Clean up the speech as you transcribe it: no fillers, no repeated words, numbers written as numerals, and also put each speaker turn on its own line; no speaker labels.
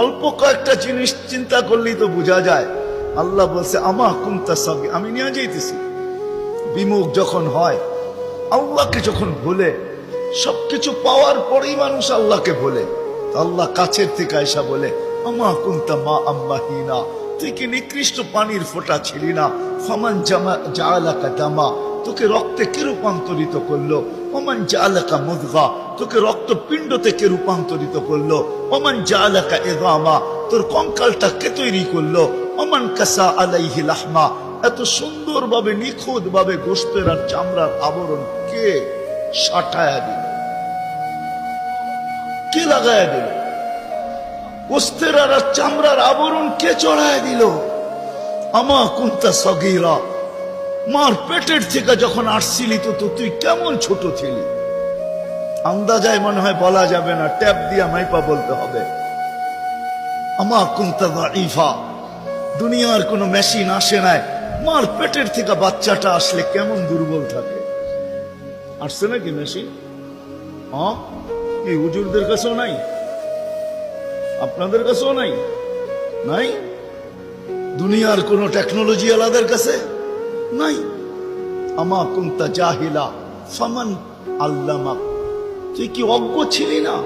অল্প কয়েকটা জিনিস চিন্তা করলেই তো বোঝা যায়। আল্লাহ বলছে আমা কুনতা সাগীরা, আমি নিয়ে যাইতেছি। বিমুখ যখন হয়, আল্লাহকে যখন ভুলে, সবকিছু পাওয়ার পরেই মানুষ আল্লাহকে ভুলে, আল্লাহ কাছের থেকে আয়সা বলে আমা কুনতা মা আম্মাহিনা, তুই কি নিকৃষ্ট পানির ফোঁটা ছিলি না? ফামান জাআলাকা দামা, তোকে রক্তে কে রূপান্তরিত করলো? ওমান জাআলাকা মুদগা, তোকে রক্তপিণ্ড থেকে রূপান্তরিত করলো। ওমান জাআলাকা ইযামা, তোর কঙ্কালটা কে তৈরি করলো? ওমান কাসা আলাইহি লাহমা, এত সুন্দরভাবে নিখুঁত ভাবে গোশতের আর চামড়ার আবরণ কে সাটায়া দিল? কে লাগায়া দিল? গোশতের আর চামড়ার আবরণ কে চড়ায় দিল? আমা কুনতা সাগীরা, মার পেটের থেকে যখন আসছিলি তো তুই কেমন ছোট ছিলি? আন্দাজায় মনে হয় বলা যাবে না, ট্যাপ দিয়া মাইপা বলতে হবে। আমা কুনতা দাঈফা, দুনিয়ার কোনো মেশিন আসে নাই, মার পেটের থেকে বাচ্চাটা আসলে কেমন দুর্বল থাকে। আসছে নাকি মেশিন? এই হুজুরদের কাছেও নাই? আপনাদের কাছেও নাই? নাই? দুনিয়ার কোন টেকনোলজি আলাদের কাছে নাই। আমা কুনতা জাহিলা ফামান আল্লামাক, তুই কি অজ্ঞ ছিলি না?